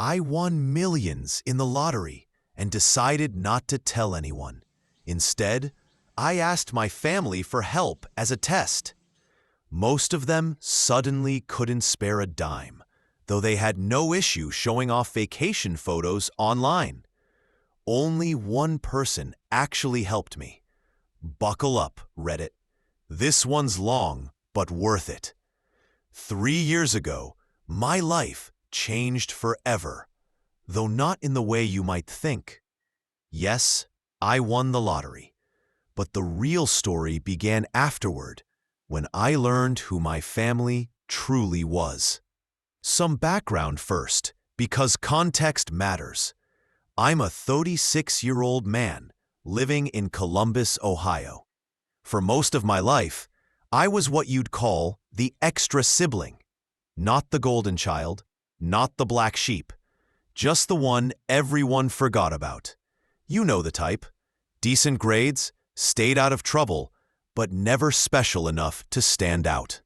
I won millions in the lottery and decided not to tell anyone. Instead, I asked my family for help as a test. Most of them suddenly couldn't spare a dime, though they had no issue showing off vacation photos online. Only one person actually helped me. Buckle up, Reddit. This one's long, but worth it. 3 years ago, my life changed forever, though not in the way you might think. Yes, I won the lottery, but the real story began afterward, when I learned who my family truly was. Some background first, because context matters. I'm a 36-year-old man living in Columbus, Ohio. For most of my life, I was what you'd call the extra sibling. Not the golden child, not the black sheep, just the one everyone forgot about. You know the type. Decent grades, stayed out of trouble, but never special enough to stand out.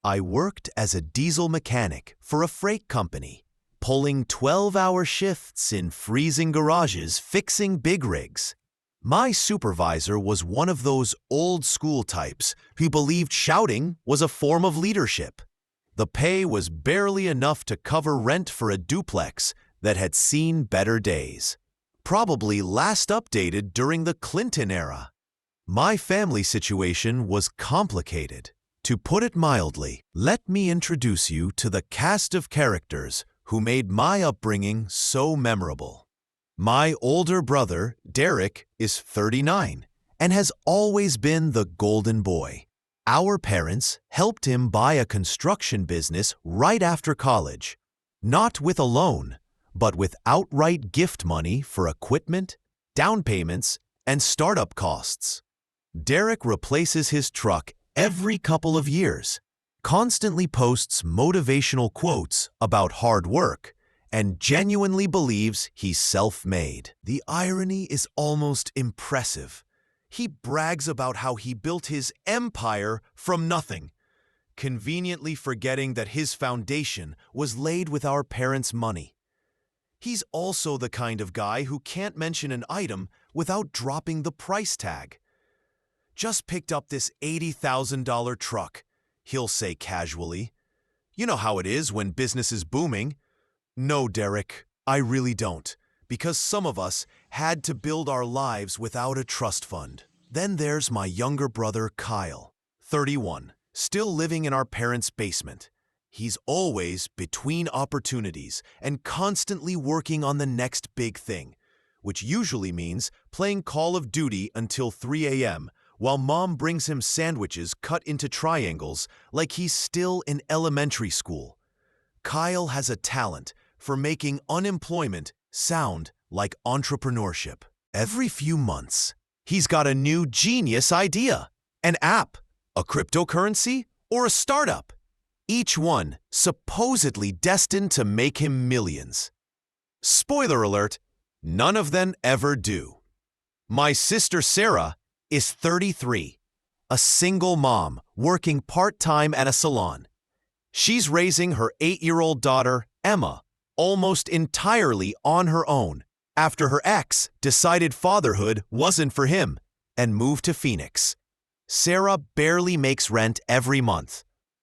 I worked as a diesel mechanic for a freight company, pulling 12-hour shifts in freezing garages fixing big rigs. My supervisor was one of those old-school types who believed shouting was a form of leadership. The pay was barely enough to cover rent for a duplex that had seen better days, probably last updated during the Clinton era. My family situation was complicated. To put it mildly, let me introduce you to the cast of characters who made my upbringing so memorable. My older brother, Derek, is 39 and has always been the golden boy. Our parents helped him buy a construction business right after college, not with a loan, but with outright gift money for equipment, down payments, and startup costs. Derek replaces his truck every couple of years, constantly posts motivational quotes about hard work, and genuinely believes he's self-made. The irony is almost impressive. He brags about how he built his empire from nothing, conveniently forgetting that his foundation was laid with our parents' money. He's also the kind of guy who can't mention an item without dropping the price tag. Just picked up this $80,000 truck, he'll say casually. You know how it is when business is booming. No, Derek, I really don't, because some of us had to build our lives without a trust fund. Then there's my younger brother, Kyle, 31, still living in our parents' basement. He's always between opportunities and constantly working on the next big thing, which usually means playing Call of Duty until 3 a.m., while mom brings him sandwiches cut into triangles like he's still in elementary school. Kyle has a talent for making unemployment sound like entrepreneurship. Every few months, he's got a new genius idea, an app, a cryptocurrency, or a startup. Each one supposedly destined to make him millions. Spoiler alert, none of them ever do. My sister Sarah is 33, a single mom working part-time at a salon. She's raising her 8-year-old daughter, Emma, almost entirely on her own after her ex decided fatherhood wasn't for him and moved to Phoenix. Sarah barely makes rent every month,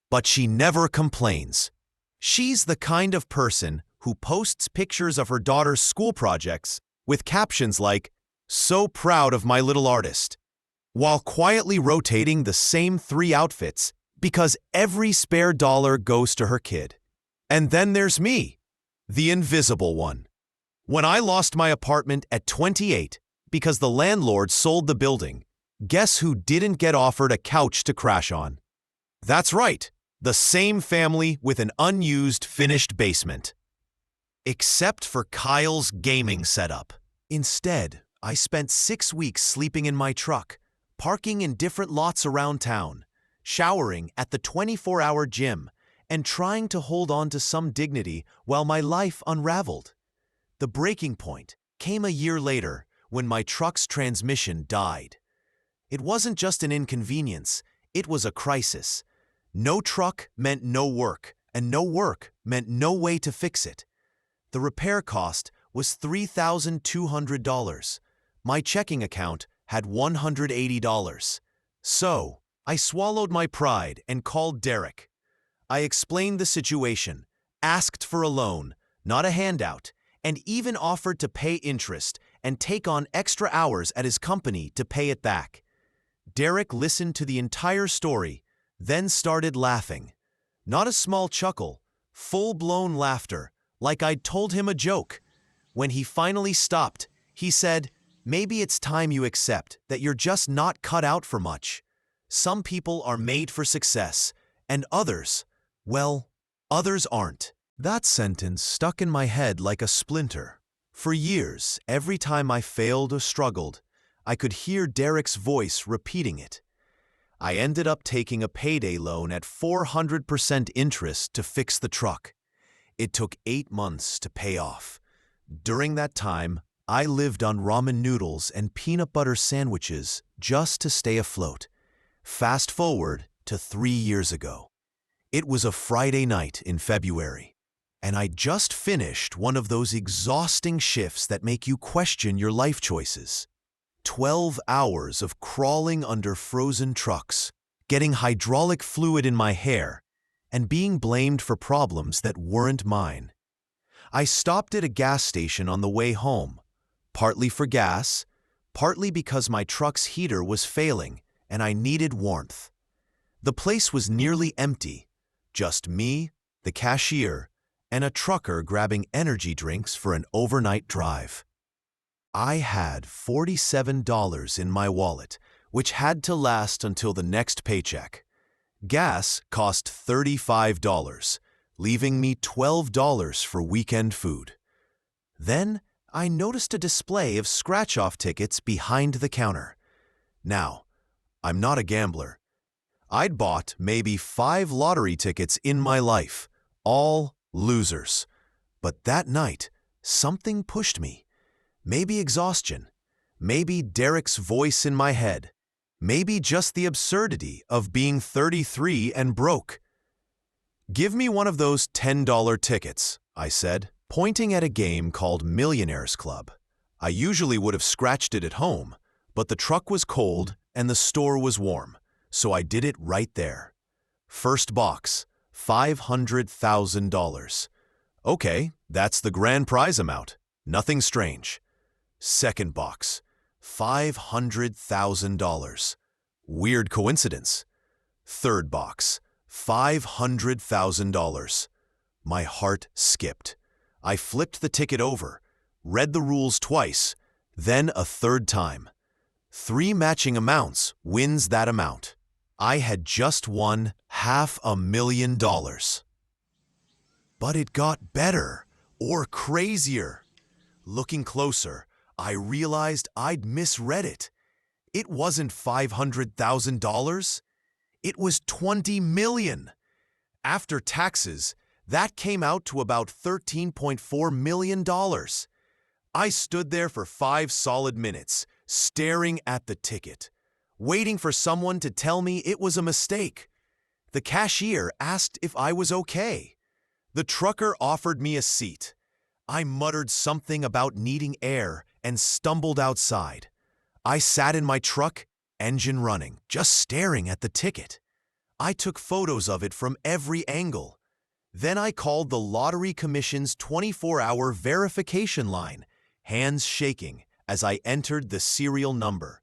but she never complains. She's the kind of person who posts pictures of her daughter's school projects with captions like, "So proud of my little artist," while quietly rotating the same 3 outfits because every spare dollar goes to her kid. And then there's me, the invisible one. When I lost my apartment at 28 because the landlord sold the building, guess who didn't get offered a couch to crash on? That's right, the same family with an unused finished basement. Except for Kyle's gaming setup. Instead, I spent 6 weeks sleeping in my truck, parking in different lots around town, showering at the 24-hour gym, and trying to hold on to some dignity while my life unraveled. The breaking point came a year later when my truck's transmission died. It wasn't just an inconvenience, it was a crisis. No truck meant no work, and no work meant no way to fix it. The repair cost was $3,200. My checking account had $180. So, I swallowed my pride and called Derek. I explained the situation, asked for a loan, not a handout, and even offered to pay interest and take on extra hours at his company to pay it back. Derek listened to the entire story, then started laughing. Not a small chuckle, full-blown laughter, like I'd told him a joke. When he finally stopped, he said, "Maybe it's time you accept that you're just not cut out for much. Some people are made for success, and others, well, others aren't." That sentence stuck in my head like a splinter. For years, every time I failed or struggled, I could hear Derek's voice repeating it. I ended up taking a payday loan at 400% interest to fix the truck. It took 8 months to pay off. During that time, I lived on ramen noodles and peanut butter sandwiches just to stay afloat. Fast forward to 3 years ago. It was a Friday night in February, and I just finished one of those exhausting shifts that make you question your life choices. 12 hours of crawling under frozen trucks, getting hydraulic fluid in my hair, and being blamed for problems that weren't mine. I stopped at a gas station on the way home, partly for gas, partly because my truck's heater was failing and I needed warmth. The place was nearly empty, just me, the cashier, and a trucker grabbing energy drinks for an overnight drive. I had $47 in my wallet, which had to last until the next paycheck. Gas cost $35, leaving me $12 for weekend food. Then I noticed a display of scratch-off tickets behind the counter. Now, I'm not a gambler. I'd bought maybe 5 lottery tickets in my life, all losers. But that night, something pushed me. Maybe exhaustion, maybe Derek's voice in my head, maybe just the absurdity of being 33 and broke. "Give me one of those $10 tickets," I said, pointing at a game called Millionaires Club. I usually would have scratched it at home, but the truck was cold and the store was warm, so I did it right there. First box, $500,000. Okay, that's the grand prize amount. Nothing strange. Second box, $500,000. Weird coincidence. Third box, $500,000. My heart skipped. I flipped the ticket over, read the rules twice, then a third time. 3 matching amounts wins that amount. I had just won $500,000. But it got better, or crazier. Looking closer, I realized I'd misread it. It wasn't $500,000. It was $20 million. After taxes, that came out to about $13.4 million. I stood there for 5 solid minutes, staring at the ticket, waiting for someone to tell me it was a mistake. The cashier asked if I was okay. The trucker offered me a seat. I muttered something about needing air and stumbled outside. I sat in my truck, engine running, just staring at the ticket. I took photos of it from every angle. Then I called the Lottery Commission's 24-hour verification line, hands shaking as I entered the serial number.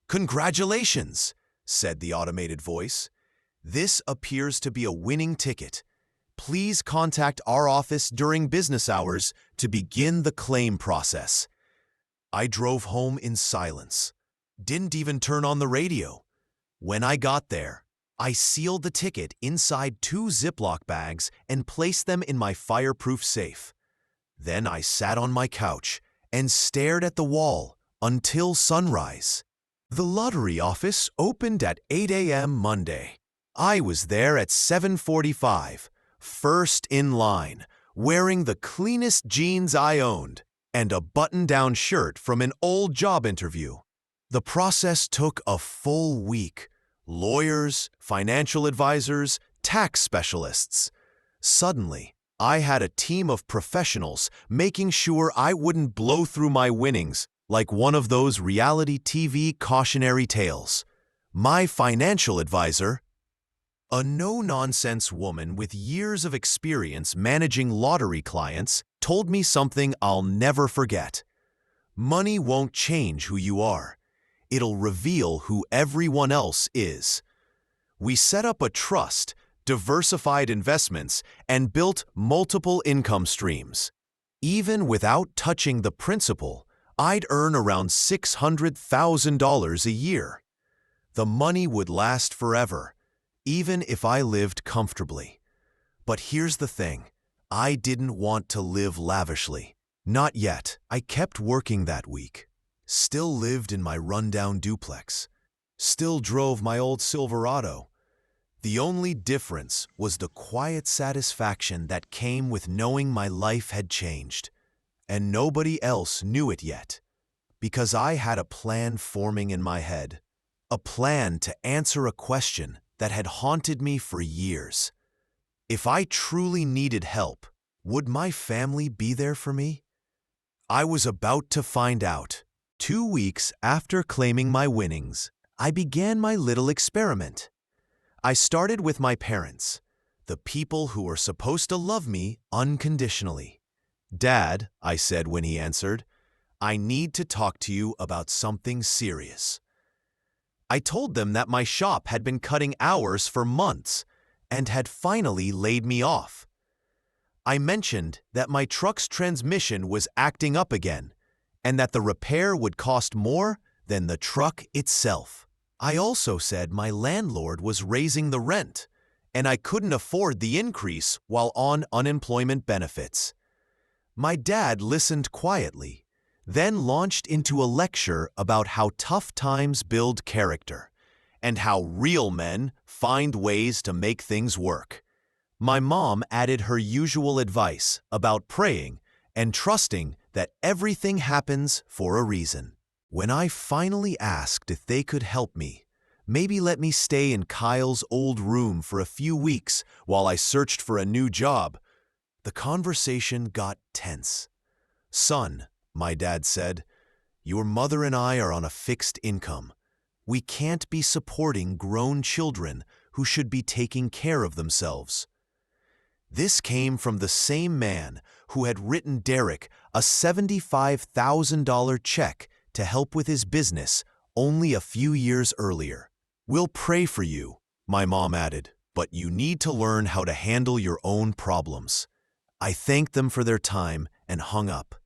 "Congratulations," said the automated voice. "This appears to be a winning ticket. Please contact our office during business hours to begin the claim process." I drove home in silence. Didn't even turn on the radio. When I got there, I sealed the ticket inside 2 Ziploc bags and placed them in my fireproof safe. Then I sat on my couch and stared at the wall until sunrise. The lottery office opened at 8 a.m. Monday. I was there at 7:45, first in line, wearing the cleanest jeans I owned and a button-down shirt from an old job interview. The process took a full week. Lawyers, financial advisors, tax specialists. Suddenly, I had a team of professionals making sure I wouldn't blow through my winnings like one of those reality TV cautionary tales. My financial advisor, a no-nonsense woman with years of experience managing lottery clients, told me something I'll never forget. Money won't change who you are. It'll reveal who everyone else is. We set up a trust, diversified investments, and built multiple income streams. Even without touching the principal, I'd earn around $600,000 a year. The money would last forever, even if I lived comfortably. But here's the thing. I didn't want to live lavishly. Not yet. I kept working that week. Still lived in my rundown duplex. Still drove my old Silverado. The only difference was the quiet satisfaction that came with knowing my life had changed. And nobody else knew it yet. Because I had a plan forming in my head. A plan to answer a question that had haunted me for years. If I truly needed help, would my family be there for me? I was about to find out. 2 weeks after claiming my winnings, I began my little experiment. I started with my parents, the people who were supposed to love me unconditionally. "Dad," I said when he answered, "I need to talk to you about something serious." I told them that my shop had been cutting hours for months and had finally laid me off. I mentioned that my truck's transmission was acting up again and that the repair would cost more than the truck itself. I also said my landlord was raising the rent and I couldn't afford the increase while on unemployment benefits. My dad listened quietly, then launched into a lecture about how tough times build character and how real men find ways to make things work. My mom added her usual advice about praying and trusting that everything happens for a reason. When I finally asked if they could help me, maybe let me stay in Kyle's old room for a few weeks while I searched for a new job, the conversation got tense. "Son," my dad said, "your mother and I are on a fixed income. We can't be supporting grown children who should be taking care of themselves." This came from the same man who had written Derek a $75,000 check to help with his business only a few years earlier. "We'll pray for you," my mom added, "but you need to learn how to handle your own problems." I thanked them for their time and hung up.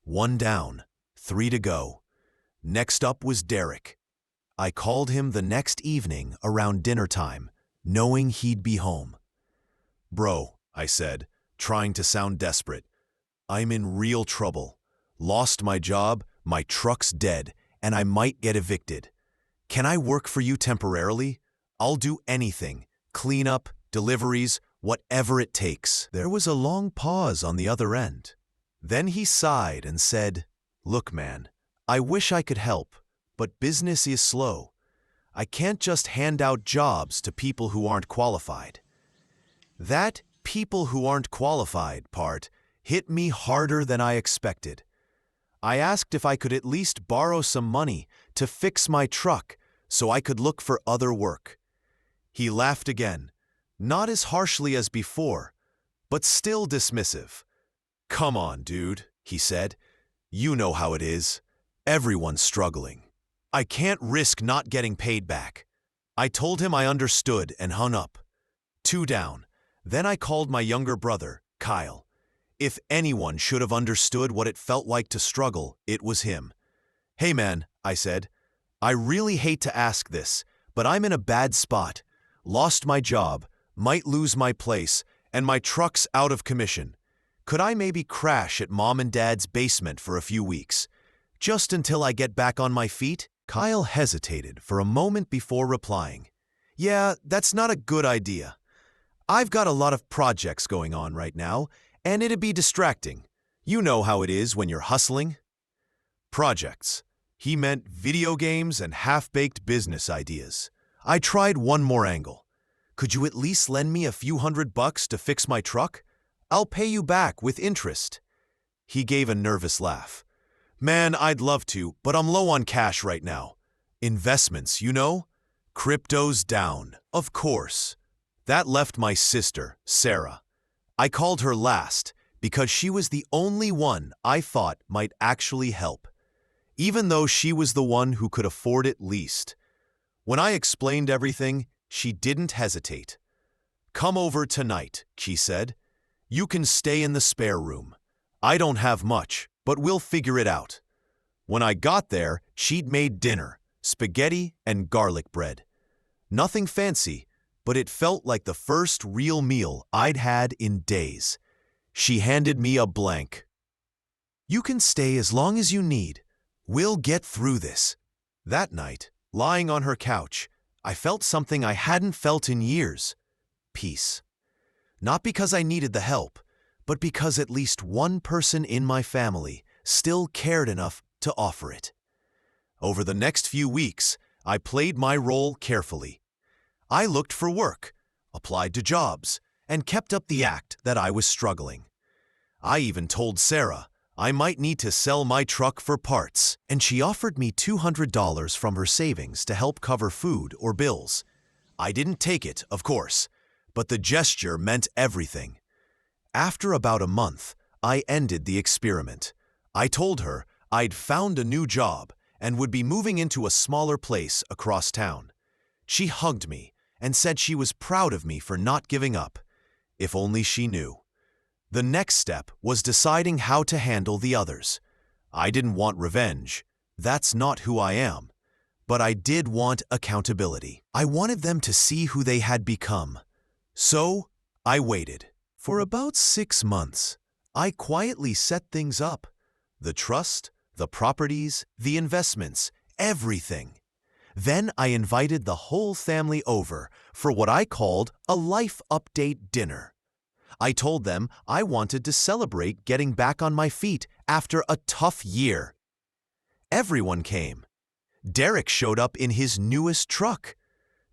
1 down, 3 to go. Next up was Derek. I called him the next evening around dinner time, knowing he'd be home. "Bro," I said, trying to sound desperate, "I'm in real trouble. Lost my job, my truck's dead, and I might get evicted. Can I work for you temporarily? I'll do anything, cleanup, deliveries, whatever it takes." There was a long pause on the other end. Then he sighed and said, "Look, man, I wish I could help, but business is slow. I can't just hand out jobs to people who aren't qualified." That "people who aren't qualified" part hit me harder than I expected. I asked if I could at least borrow some money to fix my truck so I could look for other work. He laughed again, not as harshly as before, but still dismissive. "Come on, dude," he said. "You know how it is. Everyone's struggling. I can't risk not getting paid back." I told him I understood and hung up. 2 down. Then I called my younger brother, Kyle. If anyone should have understood what it felt like to struggle, it was him. "Hey man," I said, "I really hate to ask this, but I'm in a bad spot. Lost my job, might lose my place, and my truck's out of commission. Could I maybe crash at Mom and Dad's basement for a few weeks? Just until I get back on my feet?" Kyle hesitated for a moment before replying. "Yeah, that's not a good idea. I've got a lot of projects going on right now, and it'd be distracting. You know how it is when you're hustling." Projects. He meant video games and half-baked business ideas. I tried one more angle. "Could you at least lend me a few $100 to fix my truck? I'll pay you back with interest." He gave a nervous laugh. "Man, I'd love to, but I'm low on cash right now. Investments, you know? Crypto's down, of course." That left my sister, Sarah. I called her last because she was the only one I thought might actually help, even though she was the one who could afford it least. When I explained everything, she didn't hesitate. "Come over tonight," she said. "You can stay in the spare room. I don't have much, but we'll figure it out." When I got there, she'd made dinner, spaghetti and garlic bread. Nothing fancy, but it felt like the first real meal I'd had in days. She handed me a blank. "You can stay as long as you need. We'll get through this." That night, lying on her couch, I felt something I hadn't felt in years: peace. Not because I needed the help, but because at least one person in my family still cared enough to offer it. Over the next few weeks, I played my role carefully. I looked for work, applied to jobs, and kept up the act that I was struggling. I even told Sarah I might need to sell my truck for parts, and she offered me $200 from her savings to help cover food or bills. I didn't take it, of course, but the gesture meant everything. After about a month, I ended the experiment. I told her I'd found a new job and would be moving into a smaller place across town. She hugged me and said she was proud of me for not giving up. If only she knew. The next step was deciding how to handle the others. I didn't want revenge. That's not who I am. But I did want accountability. I wanted them to see who they had become. So I waited. For about 6 months, I quietly set things up. The trust, the properties, the investments, everything. Then I invited the whole family over for what I called a life update dinner. I told them I wanted to celebrate getting back on my feet after a tough year. Everyone came. Derek showed up in his newest truck.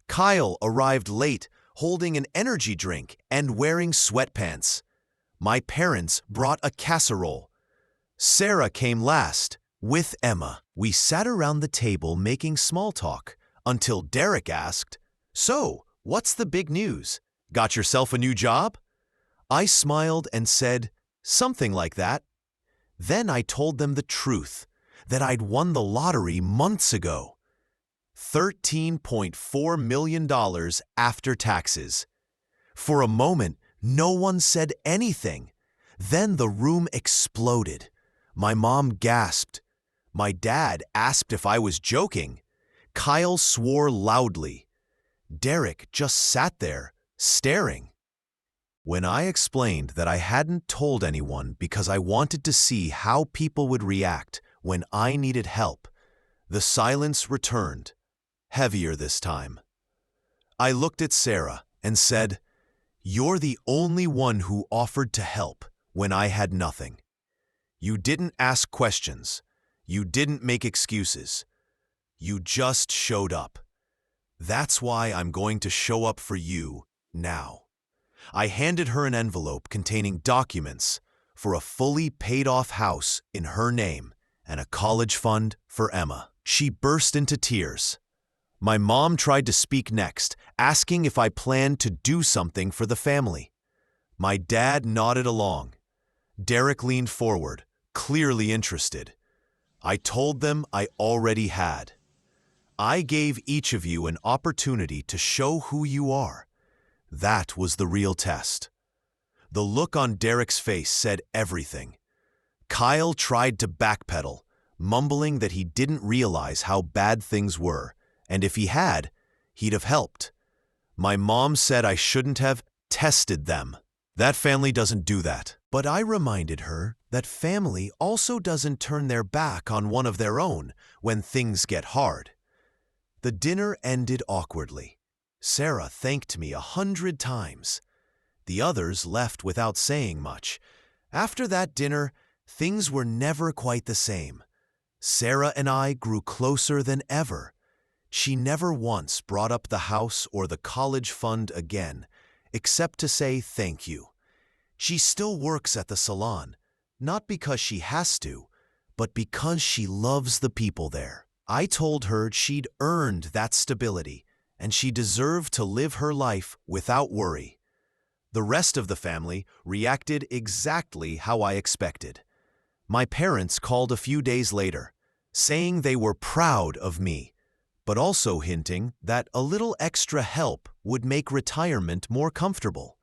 Kyle arrived late, holding an energy drink and wearing sweatpants. My parents brought a casserole. Sarah came last, with Emma. We sat around the table making small talk until Derek asked, "So, what's the big news? Got yourself a new job?" I smiled and said, "Something like that." Then I told them the truth, that I'd won the lottery months ago. $13.4 million after taxes. For a moment, no one said anything. Then the room exploded. My mom gasped. My dad asked if I was joking. Kyle swore loudly. Derek just sat there, staring. When I explained that I hadn't told anyone because I wanted to see how people would react when I needed help, the silence returned, heavier this time. I looked at Sarah and said, "You're the only one who offered to help when I had nothing. You didn't ask questions. You didn't make excuses. You just showed up. That's why I'm going to show up for you now." I handed her an envelope containing documents for a fully paid-off house in her name and a college fund for Emma. She burst into tears. My mom tried to speak next, asking if I planned to do something for the family. My dad nodded along. Derek leaned forward, clearly interested. I told them I already had. I gave each of you an opportunity to show who you are. That was the real test. The look on Derek's face said everything. Kyle tried to backpedal, mumbling that he didn't realize how bad things were, and if he had, he'd have helped. My mom said I shouldn't have tested them. That family doesn't do that. But I reminded her that family also doesn't turn their back on one of their own when things get hard. The dinner ended awkwardly. Sarah thanked me 100 times. The others left without saying much. After that dinner, things were never quite the same. Sarah and I grew closer than ever. She never once brought up the house or the college fund again, except to say thank you. She still works at the salon, not because she has to, but because she loves the people there. I told her she'd earned that stability and she deserved to live her life without worry. The rest of the family reacted exactly how I expected. My parents called a few days later, saying they were proud of me, but also hinting that a little extra help would make retirement more comfortable.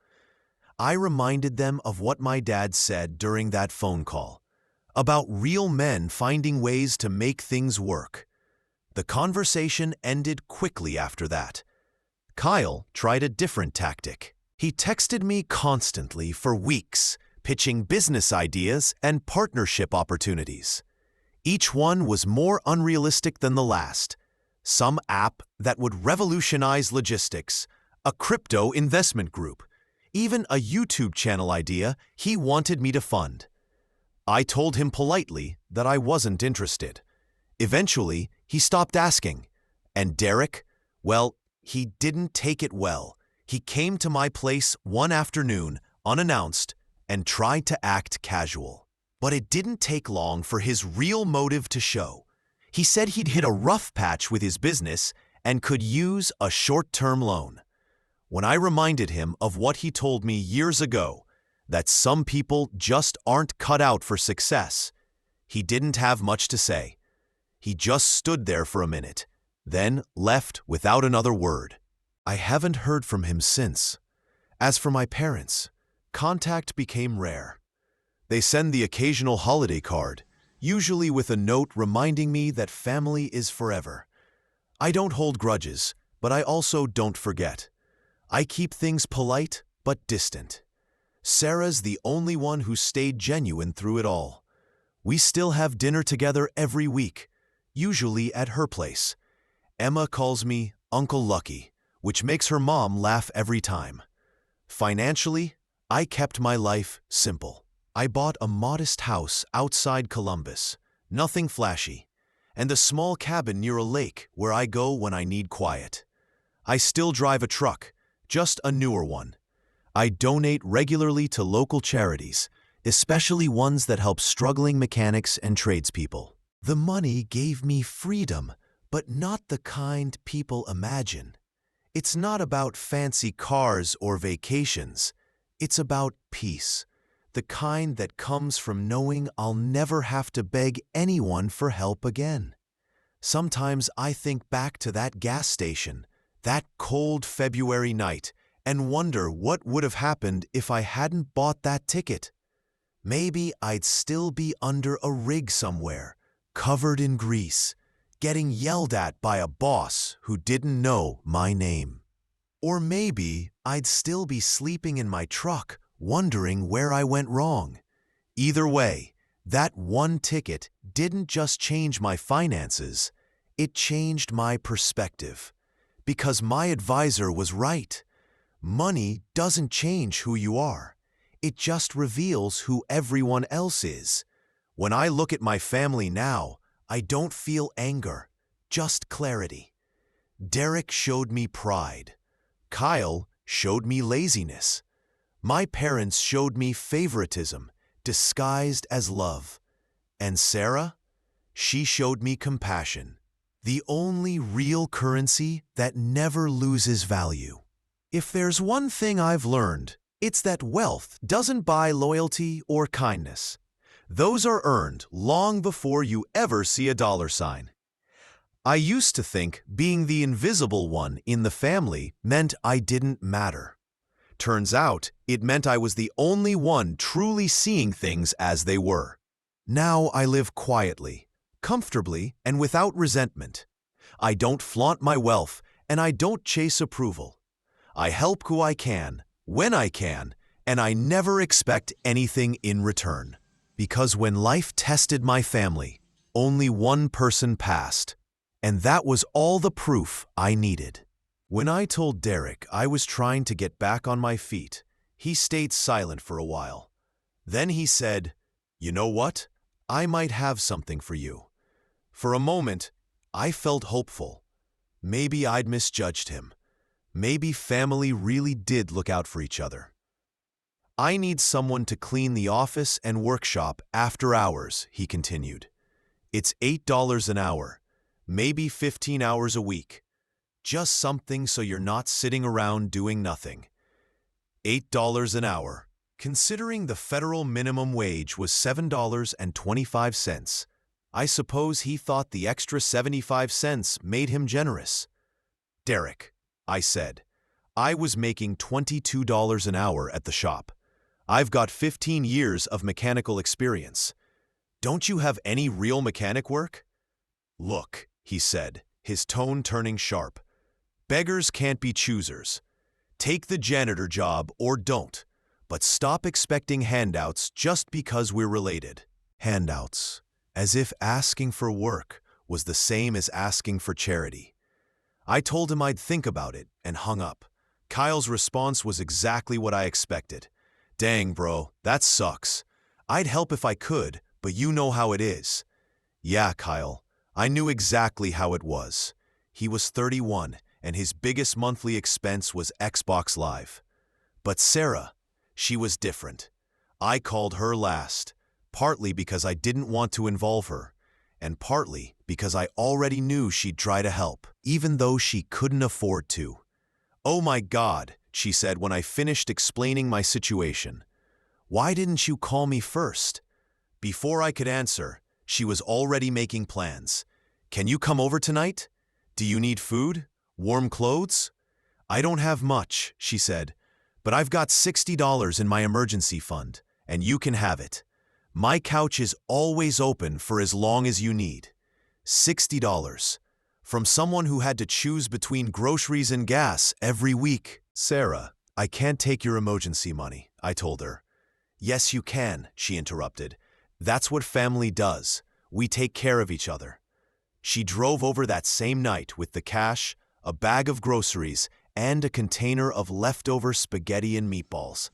I reminded them of what my dad said during that phone call, about real men finding ways to make things work. The conversation ended quickly after that. Kyle tried a different tactic. He texted me constantly for weeks, pitching business ideas and partnership opportunities. Each one was more unrealistic than the last. Some app that would revolutionize logistics, a crypto investment group, even a YouTube channel idea he wanted me to fund. I told him politely that I wasn't interested. Eventually, he stopped asking. And Derek, well, he didn't take it well. He came to my place one afternoon, unannounced, and tried to act casual. But it didn't take long for his real motive to show. He said he'd hit a rough patch with his business and could use a short-term loan. When I reminded him of what he told me years ago, that some people just aren't cut out for success, he didn't have much to say. He just stood there for a minute, then left without another word. I haven't heard from him since. As for my parents, contact became rare. They send the occasional holiday card, usually with a note reminding me that family is forever. I don't hold grudges, but I also don't forget. I keep things polite but distant. Sarah's the only one who stayed genuine through it all. We still have dinner together every week, usually at her place. Emma calls me Uncle Lucky, which makes her mom laugh every time. Financially, I kept my life simple. I bought a modest house outside Columbus, nothing flashy, and a small cabin near a lake where I go when I need quiet. I still drive a truck, just a newer one. I donate regularly to local charities, especially ones that help struggling mechanics and tradespeople. The money gave me freedom, but not the kind people imagine. It's not about fancy cars or vacations. It's about peace, the kind that comes from knowing I'll never have to beg anyone for help again. Sometimes I think back to that gas station, that cold February night, and wonder what would have happened if I hadn't bought that ticket. Maybe I'd still be under a rig somewhere, covered in grease, getting yelled at by a boss who didn't know my name. Or maybe I'd still be sleeping in my truck, wondering where I went wrong. Either way, that one ticket didn't just change my finances, it changed my perspective. Because my advisor was right. Money doesn't change who you are. It just reveals who everyone else is. When I look at my family now, I don't feel anger, just clarity. Derek showed me pride. Kyle showed me laziness. My parents showed me favoritism, disguised as love. And Sarah? She showed me compassion, the only real currency that never loses value. If there's one thing I've learned, it's that wealth doesn't buy loyalty or kindness. Those are earned long before you ever see a dollar sign. I used to think being the invisible one in the family meant I didn't matter. Turns out, it meant I was the only one truly seeing things as they were. Now I live quietly, comfortably, and without resentment. I don't flaunt my wealth, and I don't chase approval. I help who I can, when I can, and I never expect anything in return. Because when life tested my family, only one person passed, and that was all the proof I needed. When I told Derek I was trying to get back on my feet, he stayed silent for a while. Then he said, "You know what? I might have something for you." For a moment, I felt hopeful. Maybe I'd misjudged him. Maybe family really did look out for each other. I need someone to clean the office and workshop after hours, he continued. It's $8 an hour, maybe 15 hours a week. Just something so you're not sitting around doing nothing. $8 an hour. Considering the federal minimum wage was $7.25, I suppose he thought the extra 75 cents made him generous. Derek, I said, I was making $22 an hour at the shop. I've got 15 years of mechanical experience. Don't you have any real mechanic work? Look, he said, his tone turning sharp. Beggars can't be choosers. Take the janitor job or don't, but stop expecting handouts just because we're related. Handouts, as if asking for work was the same as asking for charity. I told him I'd think about it and hung up. Kyle's response was exactly what I expected. Dang, bro, that sucks. I'd help if I could, but you know how it is. Yeah, Kyle, I knew exactly how it was. He was 31, and his biggest monthly expense was Xbox Live. But Sarah, she was different. I called her last, partly because I didn't want to involve her, and partly because I already knew she'd try to help, even though she couldn't afford to. Oh my God, she said when I finished explaining my situation. Why didn't you call me first? Before I could answer, she was already making plans. Can you come over tonight? Do you need food? Warm clothes? I don't have much, she said, but I've got $60 in my emergency fund, and you can have it. My couch is always open for as long as you need. $60. From someone who had to choose between groceries and gas every week. Sarah, I can't take your emergency money, I told her. Yes, you can, she interrupted. That's what family does. We take care of each other. She drove over that same night with the cash, a bag of groceries, and a container of leftover spaghetti and meatballs.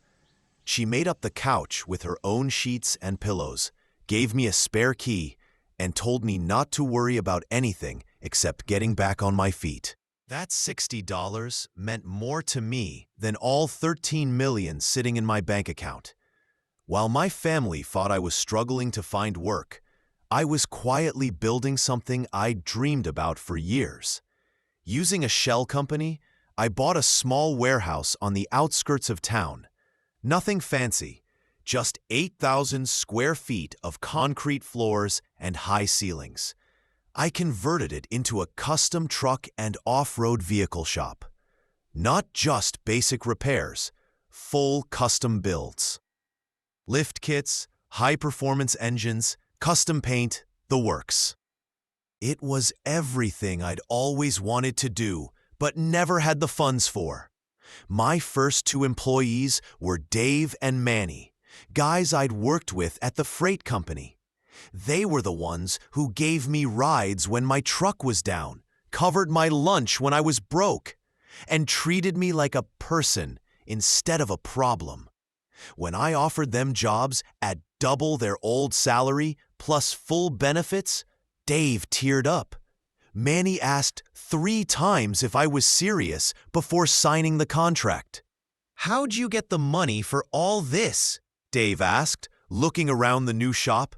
She made up the couch with her own sheets and pillows, gave me a spare key, and told me not to worry about anything except getting back on my feet. That $60 meant more to me than all $13 million sitting in my bank account. While my family thought I was struggling to find work, I was quietly building something I'd dreamed about for years. Using a shell company, I bought a small warehouse on the outskirts of town. Nothing fancy, just 8,000 square feet of concrete floors and high ceilings. I converted it into a custom truck and off-road vehicle shop. Not just basic repairs, full custom builds. Lift kits, high-performance engines, custom paint, the works. It was everything I'd always wanted to do, but never had the funds for. My first 2 employees were Dave and Manny, guys I'd worked with at the freight company. They were the ones who gave me rides when my truck was down, covered my lunch when I was broke, and treated me like a person instead of a problem. When I offered them jobs at double their old salary plus full benefits, Dave teared up. Manny asked 3 times if I was serious before signing the contract. How'd you get the money for all this? Dave asked, looking around the new shop.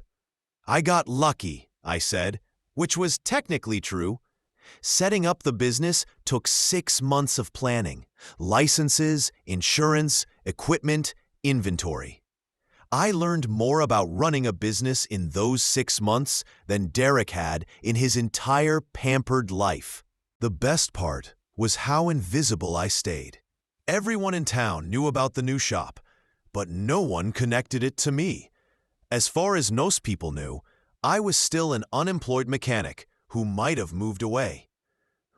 I got lucky, I said, which was technically true. Setting up the business took 6 months of planning, licenses, insurance, equipment, inventory. I learned more about running a business in those 6 months than Derek had in his entire pampered life. The best part was how invisible I stayed. Everyone in town knew about the new shop, but no one connected it to me. As far as most people knew, I was still an unemployed mechanic who might have moved away.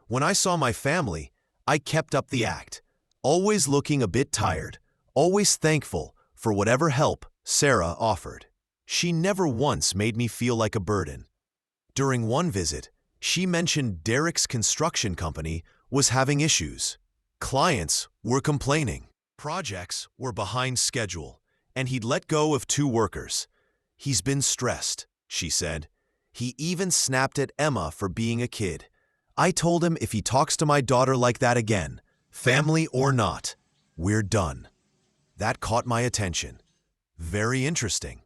When I saw my family, I kept up the act, always looking a bit tired, always thankful for whatever help Sarah offered. She never once made me feel like a burden. During one visit, she mentioned Derek's construction company was having issues. Clients were complaining. Projects were behind schedule, and he'd let go of 2 workers. He's been stressed, she said. He even snapped at Emma for being a kid. I told him if he talks to my daughter like that again, family or not, we're done. That caught my attention. Very interesting.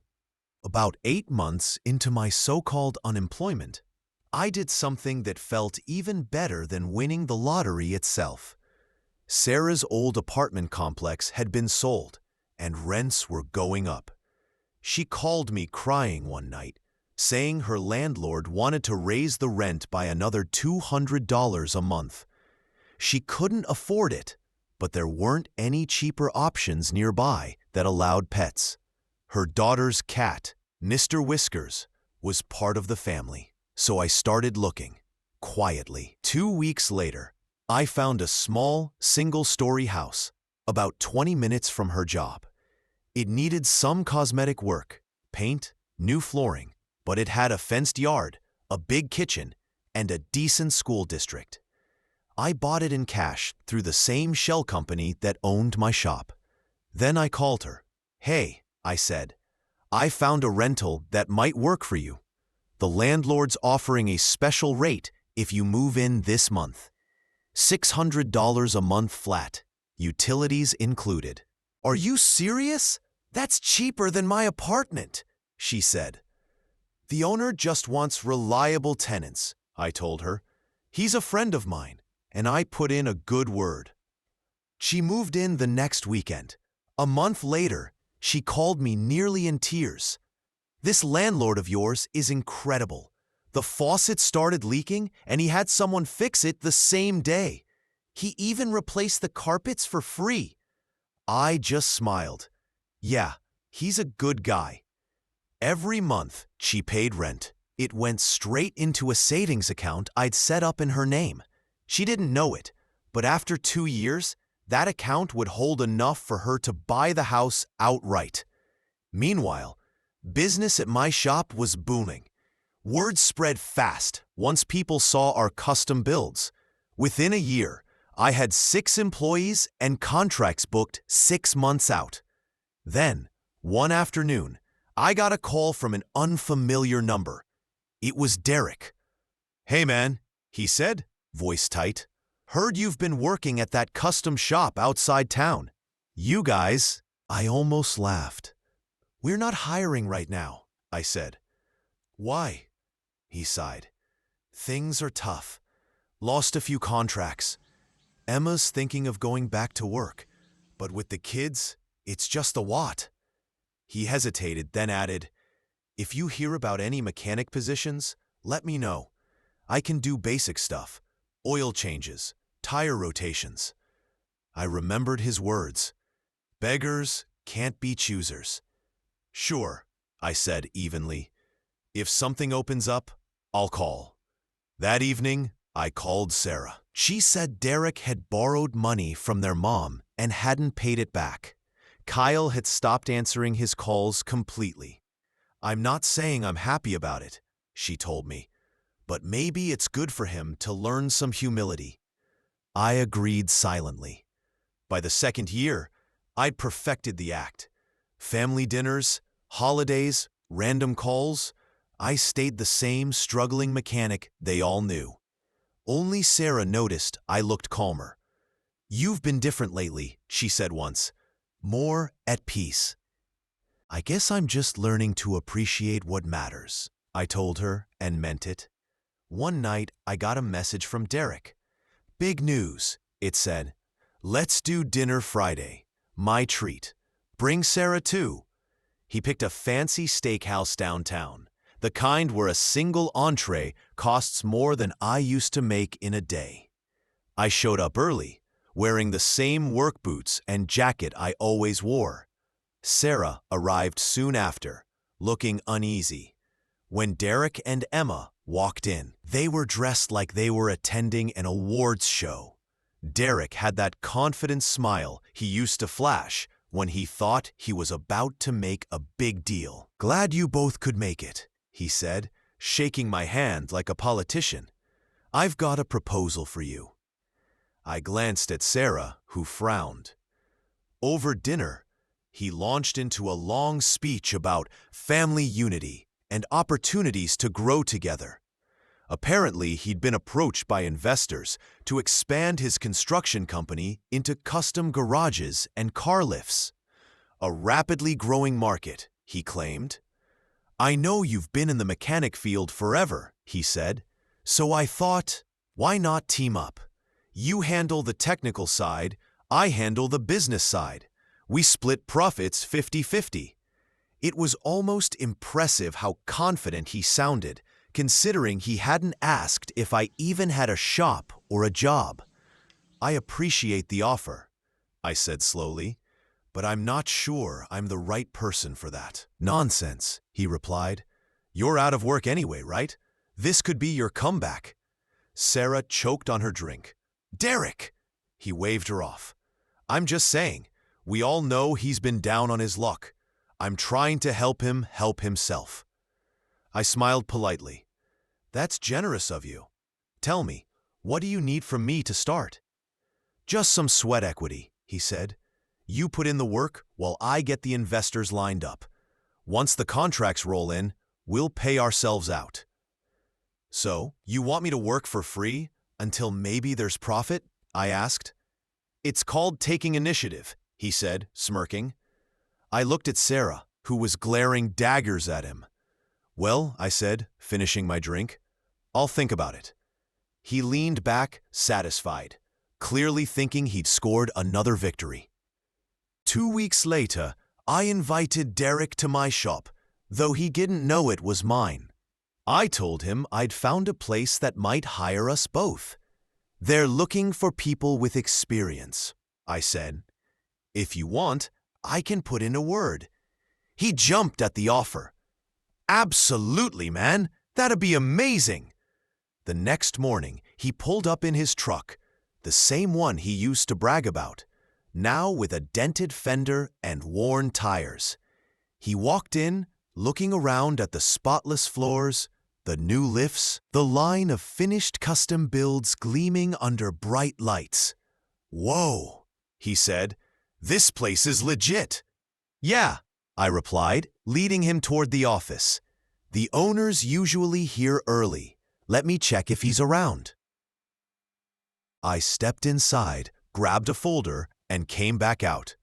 About 8 months into my so-called unemployment, I did something that felt even better than winning the lottery itself. Sarah's old apartment complex had been sold, and rents were going up. She called me crying one night, saying her landlord wanted to raise the rent by another $200 a month. She couldn't afford it, but there weren't any cheaper options nearby that allowed pets. Her daughter's cat, Mr. Whiskers, was part of the family, so I started looking, quietly. 2 weeks later, I found a small, single-story house, about 20 minutes from her job. It needed some cosmetic work, paint, new flooring, but it had a fenced yard, a big kitchen, and a decent school district. I bought it in cash through the same shell company that owned my shop. Then I called her. "Hey," I said, "I found a rental that might work for you. The landlord's offering a special rate if you move in this month. $600 a month flat, utilities included." "Are you serious? That's cheaper than my apartment," she said. "The owner just wants reliable tenants," I told her. "He's a friend of mine, and I put in a good word." She moved in the next weekend. A month later, she called me nearly in tears. "This landlord of yours is incredible. The faucet started leaking, and he had someone fix it the same day. He even replaced the carpets for free." I just smiled. Yeah, he's a good guy. Every month, she paid rent. It went straight into a savings account I'd set up in her name. She didn't know it, but after 2 years, that account would hold enough for her to buy the house outright. Meanwhile, business at my shop was booming. Word spread fast once people saw our custom builds. Within a year, I had 6 employees and contracts booked 6 months out. Then, one afternoon, I got a call from an unfamiliar number. It was Derek. "Hey man," he said, voice tight. "Heard you've been working at that custom shop outside town." "You guys," I almost laughed. "We're not hiring right now," I said. "Why?" he sighed. "Things are tough. Lost a few contracts. Emma's thinking of going back to work, but with the kids, it's just a lot." He hesitated, then added, "If you hear about any mechanic positions, let me know. I can do basic stuff, oil changes, tire rotations." I remembered his words. Beggars can't be choosers. "Sure," I said evenly. "If something opens up, I'll call." That evening, I called Sarah. She said Derek had borrowed money from their mom and hadn't paid it back. Kyle had stopped answering his calls completely. "I'm not saying I'm happy about it," she told me, "but maybe it's good for him to learn some humility." I agreed silently. By the second year, I'd perfected the act. Family dinners, holidays, random calls, I stayed the same struggling mechanic they all knew. Only Sarah noticed I looked calmer. "You've been different lately," she said once. "More at peace." "I guess I'm just learning to appreciate what matters," I told her and meant it. One night, I got a message from Derek. "Big news," it said. "Let's do dinner Friday. My treat. Bring Sarah too." He picked a fancy steakhouse downtown, the kind where a single entree costs more than I used to make in a day. I showed up early, wearing the same work boots and jacket I always wore. Sarah arrived soon after, looking uneasy. When Derek and Emma walked in, they were dressed like they were attending an awards show. Derek had that confident smile he used to flash when he thought he was about to make a big deal. "Glad you both could make it," he said, shaking my hand like a politician. "I've got a proposal for you." I glanced at Sarah, who frowned. Over dinner, he launched into a long speech about family unity and opportunities to grow together. Apparently, he'd been approached by investors to expand his construction company into custom garages and car lifts. a rapidly growing market, he claimed. I know you've been in the mechanic field forever, he said, so I thought, why not team up? You handle the technical side, I handle the business side. We split profits 50-50. It was almost impressive how confident he sounded, considering he hadn't asked if I even had a shop or a job. I appreciate the offer, I said slowly, but I'm not sure I'm the right person for that. Nonsense, he replied. You're out of work anyway, right? This could be your comeback. Sarah choked on her drink. Derek! He waved her off. I'm just saying, we all know he's been down on his luck. I'm trying to help him help himself. I smiled politely. That's generous of you. Tell me, what do you need from me to start? Just some sweat equity, he said. You put in the work while I get the investors lined up. Once the contracts roll in, we'll pay ourselves out. So, you want me to work for free until maybe there's profit? I asked. It's called taking initiative, he said, smirking. I looked at Sarah, who was glaring daggers at him. Well, I said, finishing my drink, I'll think about it. He leaned back, satisfied, clearly thinking he'd scored another victory. 2 weeks later, I invited Derek to my shop, though he didn't know it was mine. I told him I'd found a place that might hire us both. They're looking for people with experience, I said. If you want, I can put in a word. He jumped at the offer. Absolutely, man. That'd be amazing. The next morning, he pulled up in his truck, the same one he used to brag about, now with a dented fender and worn tires. He walked in, looking around at the spotless floors, the new lifts, the line of finished custom builds gleaming under bright lights. Whoa, he said, this place is legit. Yeah, I replied, leading him toward the office. The owner's usually here early. Let me check if he's around. I stepped inside, grabbed a folder, and came back out.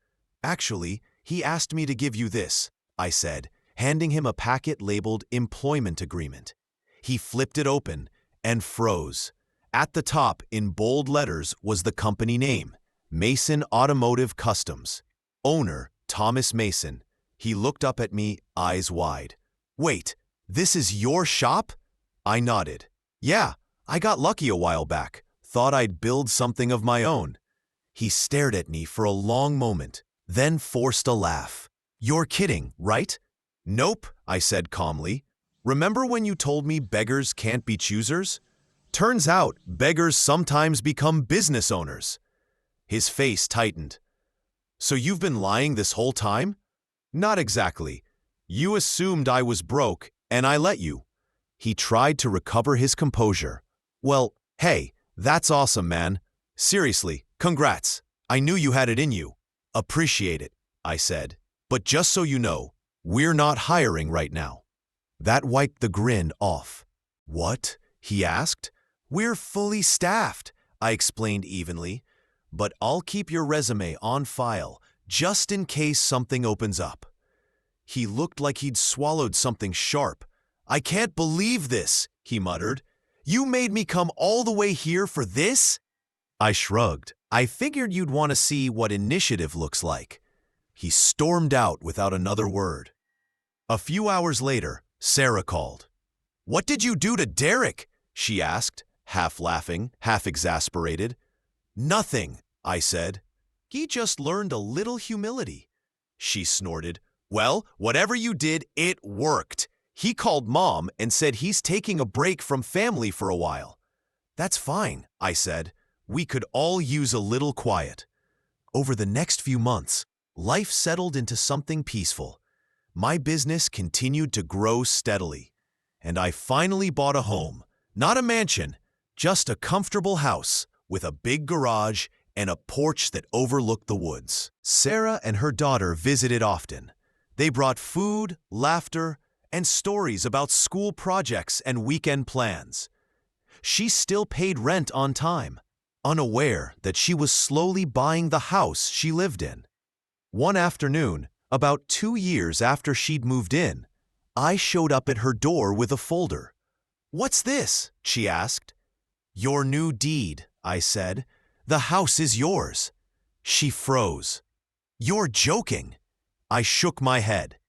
Actually, he asked me to give you this, I said, handing him a packet labeled Employment Agreement. He flipped it open and froze. At the top, in bold letters, was the company name, Mason Automotive Customs. Owner, Thomas Mason. He looked up at me, eyes wide. Wait, this is your shop? I nodded. Yeah, I got lucky a while back. Thought I'd build something of my own. He stared at me for a long moment, then forced a laugh. You're kidding, right? Nope, I said calmly. Remember when you told me beggars can't be choosers? Turns out beggars sometimes become business owners. His face tightened. So you've been lying this whole time? Not exactly. You assumed I was broke, and I let you. He tried to recover his composure. Well, hey, that's awesome, man. Seriously, congrats. I knew you had it in you. Appreciate it, I said. But just so you know, we're not hiring right now. That wiped the grin off. What? He asked. We're fully staffed, I explained evenly. But I'll keep your resume on file, just in case something opens up. He looked like he'd swallowed something sharp. I can't believe this, he muttered. You made me come all the way here for this? I shrugged. I figured you'd want to see what initiative looks like. He stormed out without another word. A few hours later, Sarah called. What did you do to Derek? She asked, half laughing, half exasperated. Nothing, I said. He just learned a little humility. She snorted. Well, whatever you did, it worked. He called Mom and said he's taking a break from family for a while. That's fine, I said. We could all use a little quiet. Over the next few months, life settled into something peaceful. My business continued to grow steadily, and I finally bought a home. Not a mansion, just a comfortable house with a big garage and a porch that overlooked the woods. Sarah and her daughter visited often. They brought food, laughter, and stories about school projects and weekend plans. She still paid rent on time, unaware that she was slowly buying the house she lived in. One afternoon, About 2 years after she'd moved in, I showed up at her door with a folder. "What's this?" she asked. "Your new deed," I said. "The house is yours." She froze. "You're joking." I shook my head.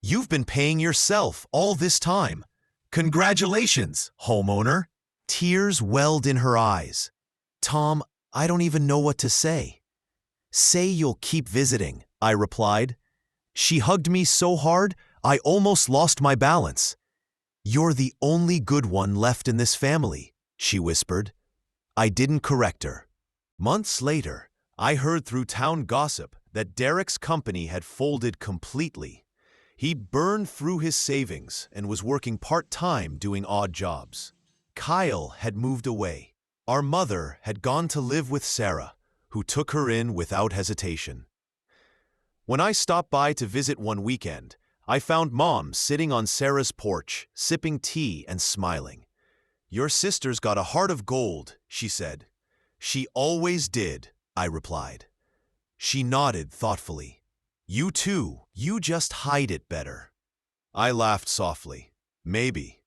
"You've been paying yourself all this time. Congratulations, homeowner." Tears welled in her eyes. "Tom, I don't even know what to say." "Say you'll keep visiting," I replied. She hugged me so hard, I almost lost my balance. "You're the only good one left in this family," she whispered. I didn't correct her. Months later, I heard through town gossip that Derek's company had folded completely. He'd burned through his savings and was working part-time doing odd jobs. Kyle had moved away. Our mother had gone to live with Sarah, who took her in without hesitation. When I stopped by to visit one weekend, I found Mom sitting on Sarah's porch, sipping tea and smiling. "Your sister's got a heart of gold," she said. "She always did," I replied. She nodded thoughtfully. "You too, you just hide it better." I laughed softly. Maybe.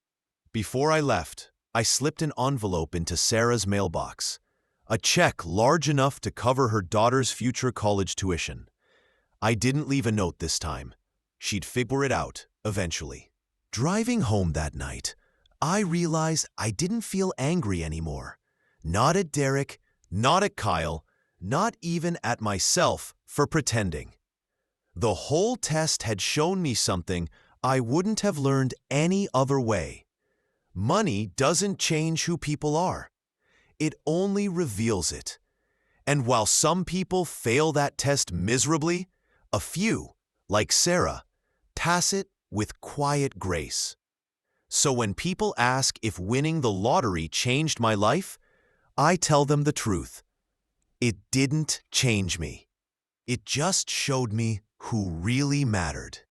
Before I left, I slipped an envelope into Sarah's mailbox. A check large enough to cover her daughter's future college tuition. I didn't leave a note this time. She'd figure it out, eventually. Driving home that night, I realized I didn't feel angry anymore. Not at Derek, not at Kyle, not even at myself for pretending. The whole test had shown me something I wouldn't have learned any other way. Money doesn't change who people are. It only reveals it. And while some people fail that test miserably, a few, like Sarah, pass it with quiet grace. So when people ask if winning the lottery changed my life, I tell them the truth. It didn't change me. It just showed me who really mattered.